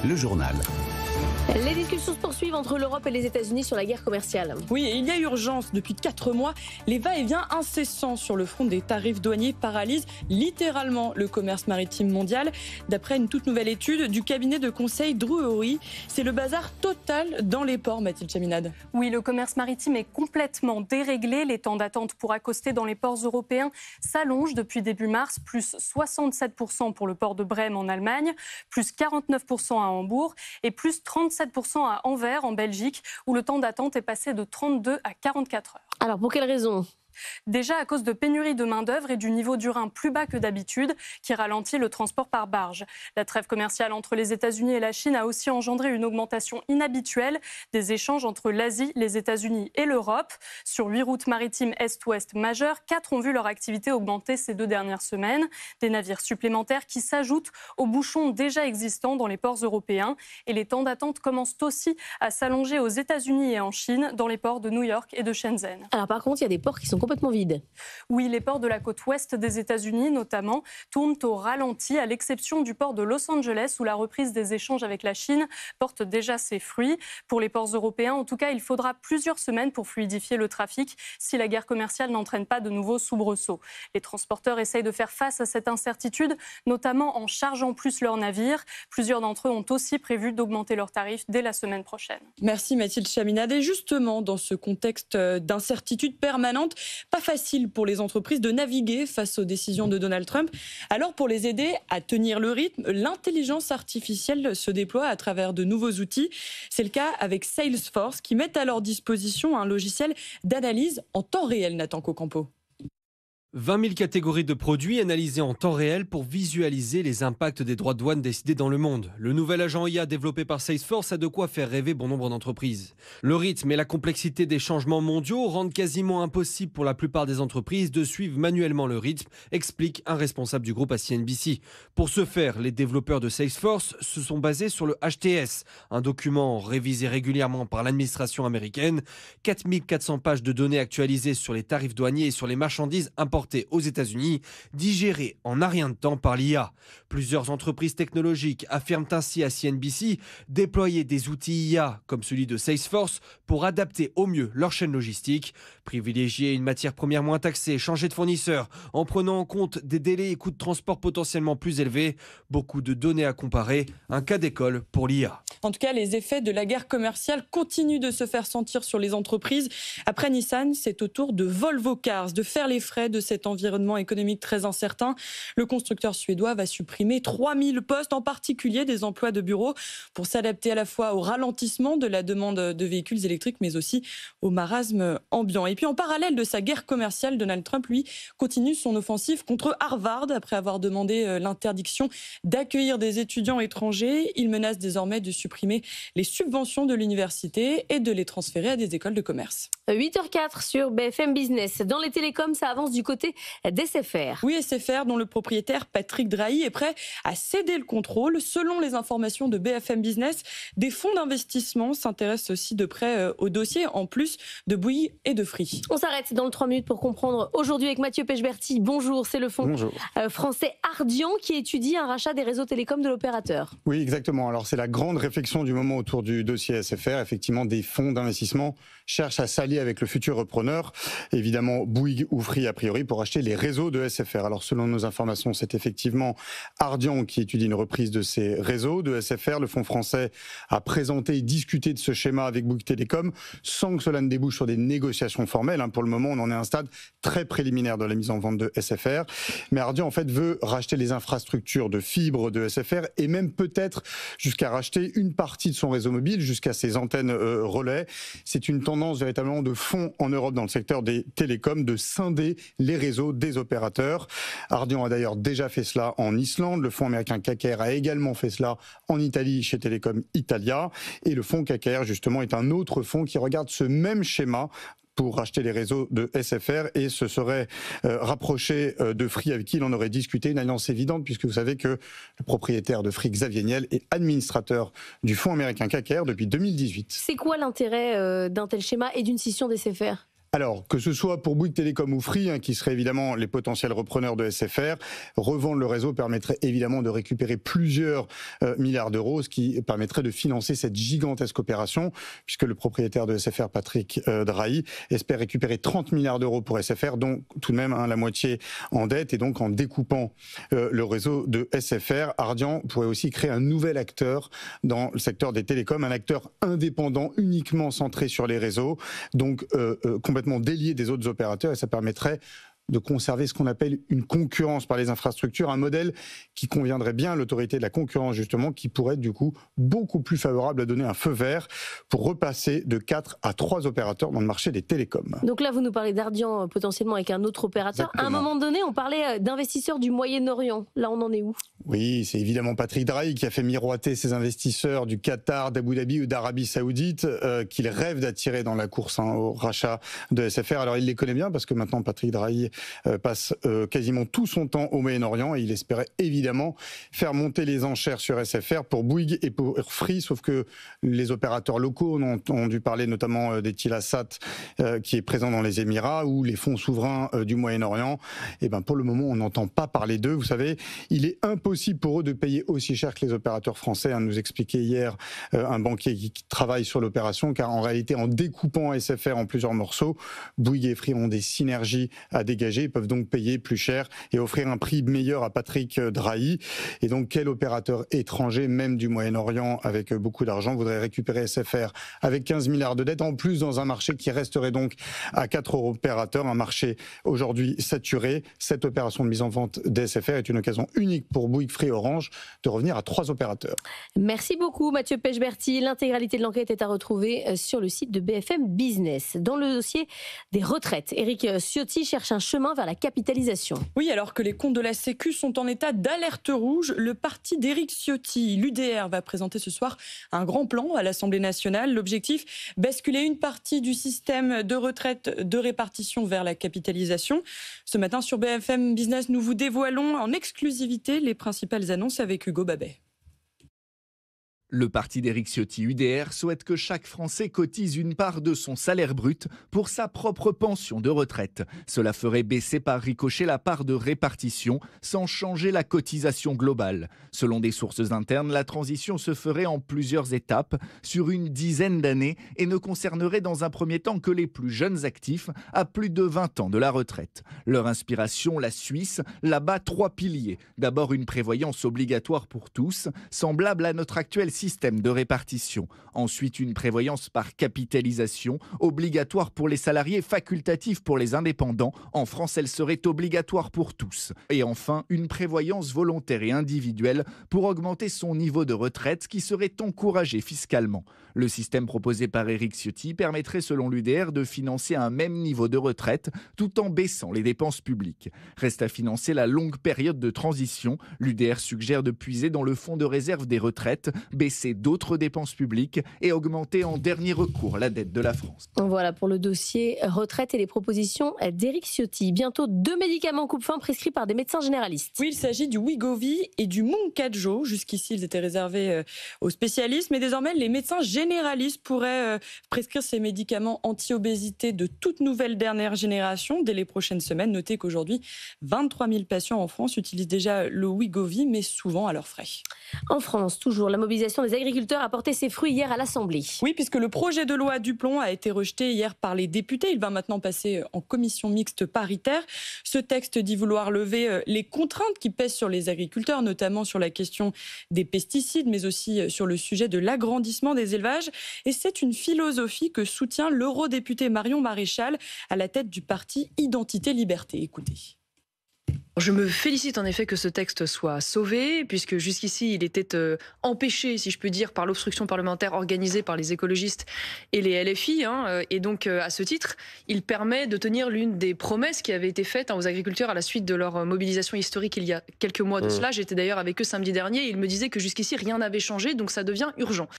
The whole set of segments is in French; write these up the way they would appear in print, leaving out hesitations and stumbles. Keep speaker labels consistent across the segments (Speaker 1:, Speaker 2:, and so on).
Speaker 1: le journal.
Speaker 2: Les discussions se poursuivent entre l'Europe et les États-Unis sur la guerre commerciale.
Speaker 3: Oui, et il y a urgence. Depuis 4 mois, les va-et-vient incessants sur le front des tarifs douaniers paralysent littéralement le commerce maritime mondial. D'après une toute nouvelle étude du cabinet de conseil Drewry, c'est le bazar total dans les ports, Mathilde Chaminade.
Speaker 4: Oui, le commerce maritime est complètement déréglé. Les temps d'attente pour accoster dans les ports européens s'allongent depuis début mars, plus 67% pour le port de Brême en Allemagne, plus 49% à Hambourg et plus 37% à Anvers en Belgique, où le temps d'attente est passé de 32 à 44 heures.
Speaker 2: Alors pour quelles raisons ?
Speaker 4: Déjà à cause de pénurie de main-d'œuvre et du niveau du Rhin plus bas que d'habitude, qui ralentit le transport par barge. La trêve commerciale entre les États-Unis et la Chine a aussi engendré une augmentation inhabituelle des échanges entre l'Asie, les États-Unis et l'Europe. Sur 8 routes maritimes est-ouest majeures, 4 ont vu leur activité augmenter ces 2 dernières semaines. Des navires supplémentaires qui s'ajoutent aux bouchons déjà existants dans les ports européens. Et les temps d'attente commencent aussi à s'allonger aux États-Unis et en Chine, dans les ports de New York et de Shenzhen.
Speaker 2: Alors par contre, il y a des ports qui sont complètement vide.
Speaker 4: Oui, les ports de la côte ouest des États-Unis, notamment, tournent au ralenti, à l'exception du port de Los Angeles, où la reprise des échanges avec la Chine porte déjà ses fruits. Pour les ports européens, en tout cas, il faudra plusieurs semaines pour fluidifier le trafic si la guerre commerciale n'entraîne pas de nouveaux soubresauts. Les transporteurs essayent de faire face à cette incertitude, notamment en chargeant plus leurs navires. Plusieurs d'entre eux ont aussi prévu d'augmenter leurs tarifs dès la semaine prochaine.
Speaker 3: Merci Mathilde Chaminade. Et justement, dans ce contexte d'incertitude permanente, pas facile pour les entreprises de naviguer face aux décisions de Donald Trump. Alors pour les aider à tenir le rythme, l'intelligence artificielle se déploie à travers de nouveaux outils. C'est le cas avec Salesforce qui met à leur disposition un logiciel d'analyse en temps réel, Nathan Cocampo.
Speaker 5: 20 000 catégories de produits analysées en temps réel pour visualiser les impacts des droits de douane décidés dans le monde. Le nouvel agent IA développé par Salesforce a de quoi faire rêver bon nombre d'entreprises. Le rythme et la complexité des changements mondiaux rendent quasiment impossible pour la plupart des entreprises de suivre manuellement le rythme, explique un responsable du groupe à CNBC. Pour ce faire, les développeurs de Salesforce se sont basés sur le HTS, un document révisé régulièrement par l'administration américaine. 4400 pages de données actualisées sur les tarifs douaniers et sur les marchandises importées aux États-Unis, digéré en un rien de temps par l'IA. Plusieurs entreprises technologiques affirment ainsi à CNBC déployer des outils IA comme celui de Salesforce pour adapter au mieux leur chaîne logistique, privilégier une matière première moins taxée, changer de fournisseur en prenant en compte des délais et coûts de transport potentiellement plus élevés. Beaucoup de données à comparer, un cas d'école pour l'IA.
Speaker 3: En tout cas, les effets de la guerre commerciale continuent de se faire sentir sur les entreprises. Après Nissan, c'est au tour de Volvo Cars de faire les frais de cet environnement économique très incertain. Le constructeur suédois va supprimer 3000 postes, en particulier des emplois de bureau, pour s'adapter à la fois au ralentissement de la demande de véhicules électriques, mais aussi au marasme ambiant. Et puis en parallèle de sa guerre commerciale, Donald Trump, lui, continue son offensive contre Harvard. Après avoir demandé l'interdiction d'accueillir des étudiants étrangers, il menace désormais de supprimer les subventions de l'université et de les transférer à des écoles de commerce.
Speaker 2: 8h04 sur BFM Business. Dans les télécoms, ça avance du côté d'SFR.
Speaker 3: Oui, SFR, dont le propriétaire Patrick Drahi est prêt à céder le contrôle. Selon les informations de BFM Business, des fonds d'investissement s'intéressent aussi de près au dossier, en plus de Bouygues et de Free.
Speaker 2: On s'arrête dans le 3 minutes pour comprendre aujourd'hui avec Mathieu Pechberti. Bonjour, c'est le fonds français Ardian qui étudie un rachat des réseaux télécoms de l'opérateur.
Speaker 6: Oui, exactement. Alors c'est la grande réflexion du moment autour du dossier SFR. Effectivement, des fonds d'investissement cherchent à s'allier avec le futur repreneur, évidemment Bouygues ou Free a priori, pour acheter les réseaux de SFR. Alors selon nos informations, c'est effectivement Ardian qui étudie une reprise de ces réseaux de SFR. Le fonds français a présenté et discuté de ce schéma avec Bouygues Télécom sans que cela ne débouche sur des négociations formelles. Pour le moment, on en est à un stade très préliminaire de la mise en vente de SFR. Mais Ardian, en fait, veut racheter les infrastructures de fibre de SFR et même peut-être jusqu'à racheter une partie de son réseau mobile, jusqu'à ses antennes relais. C'est une tendance véritablement de fond en Europe dans le secteur des télécoms, de scinder les réseaux des opérateurs. Ardian a d'ailleurs déjà fait cela en Islande. Le fonds américain KKR a également fait cela en Italie chez Telecom Italia. Et le fonds KKR, justement, est un autre fonds qui regarde ce même schéma pour racheter les réseaux de SFR et se serait rapproché de Free avec qui il en aurait discuté. Une alliance évidente puisque vous savez que le propriétaire de Free, Xavier Niel, est administrateur du fonds américain KKR depuis 2018.
Speaker 2: C'est quoi l'intérêt d'un tel schéma et d'une scission des SFR ?
Speaker 6: Alors, que ce soit pour Bouygues Télécom ou Free, qui seraient évidemment les potentiels repreneurs de SFR, revendre le réseau permettrait évidemment de récupérer plusieurs milliards d'euros, ce qui permettrait de financer cette gigantesque opération, puisque le propriétaire de SFR, Patrick Drahi, espère récupérer 30 milliards d'euros pour SFR, dont tout de même la moitié en dette. Et donc, en découpant le réseau de SFR, Ardian pourrait aussi créer un nouvel acteur dans le secteur des télécoms, un acteur indépendant, uniquement centré sur les réseaux, donc complètement délié des autres opérateurs, et ça permettrait de conserver ce qu'on appelle une concurrence par les infrastructures, un modèle qui conviendrait bien à l'autorité de la concurrence justement, qui pourrait être du coup beaucoup plus favorable à donner un feu vert pour repasser de 4 à 3 opérateurs dans le marché des télécoms.
Speaker 2: Donc là, vous nous parlez d'Ardian potentiellement avec un autre opérateur.
Speaker 6: Exactement.
Speaker 2: À un moment donné, on parlait d'investisseurs du Moyen-Orient. Là, on en est où?
Speaker 6: Oui, c'est évidemment Patrick Drahi qui a fait miroiter ses investisseurs du Qatar, d'Abu Dhabi ou d'Arabie Saoudite qu'il rêve d'attirer dans la course au rachat de SFR. Alors il les connaît bien parce que maintenant Patrick Drahi passe quasiment tout son temps au Moyen-Orient et il espérait évidemment faire monter les enchères sur SFR pour Bouygues et pour Free, sauf que les opérateurs locaux, on a dû parler notamment d'Etilasat qui est présent dans les Émirats ou les fonds souverains du Moyen-Orient. Et ben pour le moment, on n'entend pas parler d'eux. Vous savez, il est impossible pour eux de payer aussi cher que les opérateurs français. Nous expliquait hier un banquier qui travaille sur l'opération, car en réalité, en découpant SFR en plusieurs morceaux, Bouygues et Free ont des synergies à dégager. Ils peuvent donc payer plus cher et offrir un prix meilleur à Patrick Drahi. Et donc, quel opérateur étranger, même du Moyen-Orient, avec beaucoup d'argent, voudrait récupérer SFR avec 15 milliards de dettes, en plus dans un marché qui resterait donc à 4 opérateurs, un marché aujourd'hui saturé. Cette opération de mise en vente d'SFR est une occasion unique pour Bouygues, Free, Orange de revenir à 3 opérateurs.
Speaker 2: Merci beaucoup Mathieu Pechberti. L'intégralité de l'enquête est à retrouver sur le site de BFM Business. Dans le dossier des retraites, Éric Ciotti cherche un chemin vers la capitalisation.
Speaker 3: Oui, alors que les comptes de la Sécu sont en état d'alerte rouge, le parti d'Éric Ciotti, l'UDR, va présenter ce soir un grand plan à l'Assemblée nationale. L'objectif, basculer une partie du système de retraite de répartition vers la capitalisation. Ce matin sur BFM Business, nous vous dévoilons en exclusivité les principales annonces avec Hugo Babet.
Speaker 1: Le parti d'Éric Ciotti, UDR, souhaite que chaque Français cotise une part de son salaire brut pour sa propre pension de retraite. Cela ferait baisser par ricochet la part de répartition sans changer la cotisation globale. Selon des sources internes, la transition se ferait en plusieurs étapes sur une dizaine d'années et ne concernerait dans un premier temps que les plus jeunes actifs à plus de 20 ans de la retraite. Leur inspiration, la Suisse, là-bas 3 piliers. D'abord une prévoyance obligatoire pour tous, semblable à notre actuel système de répartition. Ensuite, une prévoyance par capitalisation, obligatoire pour les salariés, facultative pour les indépendants. En France, elle serait obligatoire pour tous. Et enfin, une prévoyance volontaire et individuelle pour augmenter son niveau de retraite qui serait encouragé fiscalement. Le système proposé par Éric Ciotti permettrait, selon l'UDR, de financer un même niveau de retraite tout en baissant les dépenses publiques. Reste à financer la longue période de transition. L'UDR suggère de puiser dans le fonds de réserve des retraites, baisser d'autres dépenses publiques et augmenter en dernier recours la dette de la France.
Speaker 2: Voilà pour le dossier retraite et les propositions d'Éric Ciotti. Bientôt 2 médicaments coupe-faim prescrits par des médecins généralistes.
Speaker 3: Oui, il s'agit du Wegovy et du Moncajo. Jusqu'ici, ils étaient réservés aux spécialistes, mais désormais, les médecins généralistes pourraient prescrire ces médicaments anti-obésité de toute nouvelle dernière génération dès les prochaines semaines. Notez qu'aujourd'hui, 23 000 patients en France utilisent déjà le Wegovy, mais souvent à leurs frais.
Speaker 2: En France, toujours, la mobilisation des agriculteurs a porté ses fruits hier à l'Assemblée.
Speaker 3: Oui, puisque le projet de loi Duplon a été rejeté hier par les députés. Il va maintenant passer en commission mixte paritaire. Ce texte dit vouloir lever les contraintes qui pèsent sur les agriculteurs, notamment sur la question des pesticides, mais aussi sur le sujet de l'agrandissement des élevages. Et c'est une philosophie que soutient l'eurodéputé Marion Maréchal à la tête du parti Identité Liberté. Écoutez.
Speaker 7: Je me félicite en effet que ce texte soit sauvé, puisque jusqu'ici il était empêché, si je puis dire, par l'obstruction parlementaire organisée par les écologistes et les LFI. Et donc à ce titre, il permet de tenir l'une des promesses qui avait été faite aux agriculteurs à la suite de leur mobilisation historique il y a quelques mois de cela. J'étais d'ailleurs avec eux samedi dernier et ils me disaient que jusqu'ici rien n'avait changé, donc ça devient urgent.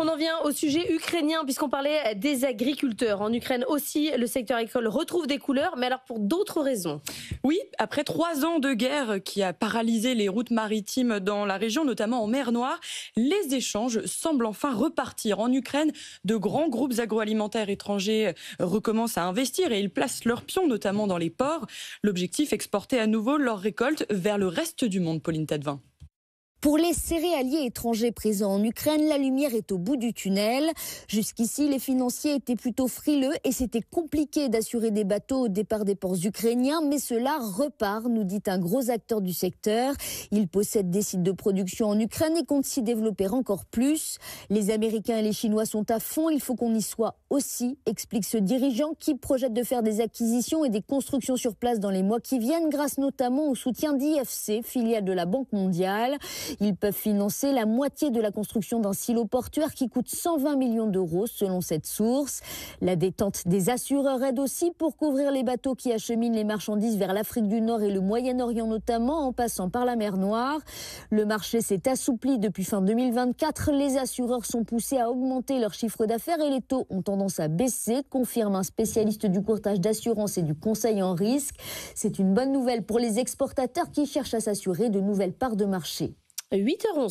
Speaker 2: On en vient au sujet ukrainien puisqu'on parlait des agriculteurs. En Ukraine aussi, le secteur agricole retrouve des couleurs, mais alors pour d'autres raisons.
Speaker 3: Oui, après 3 ans de guerre qui a paralysé les routes maritimes dans la région, notamment en mer Noire, les échanges semblent enfin repartir. En Ukraine, de grands groupes agroalimentaires étrangers recommencent à investir et ils placent leurs pions, notamment dans les ports. L'objectif, exporter à nouveau leurs récoltes vers le reste du monde, Pauline Tadevin.
Speaker 8: Pour les céréaliers étrangers présents en Ukraine, la lumière est au bout du tunnel. Jusqu'ici, les financiers étaient plutôt frileux et c'était compliqué d'assurer des bateaux au départ des ports ukrainiens. Mais cela repart, nous dit un gros acteur du secteur. Il possède des sites de production en Ukraine et compte s'y développer encore plus. Les Américains et les Chinois sont à fond. Il faut qu'on y soit aussi, explique ce dirigeant qui projette de faire des acquisitions et des constructions sur place dans les mois qui viennent, grâce notamment au soutien d'IFC, filiale de la Banque mondiale. Ils peuvent financer la moitié de la construction d'un silo portuaire qui coûte 120 millions d'euros selon cette source. La détente des assureurs aide aussi pour couvrir les bateaux qui acheminent les marchandises vers l'Afrique du Nord et le Moyen-Orient notamment, en passant par la mer Noire. Le marché s'est assoupli depuis fin 2024. Les assureurs sont poussés à augmenter leur chiffre d'affaires et les taux ont tendance à baisser, confirme un spécialiste du courtage d'assurance et du conseil en risque. C'est une bonne nouvelle pour les exportateurs qui cherchent à s'assurer de nouvelles parts de marché.
Speaker 2: 8h11.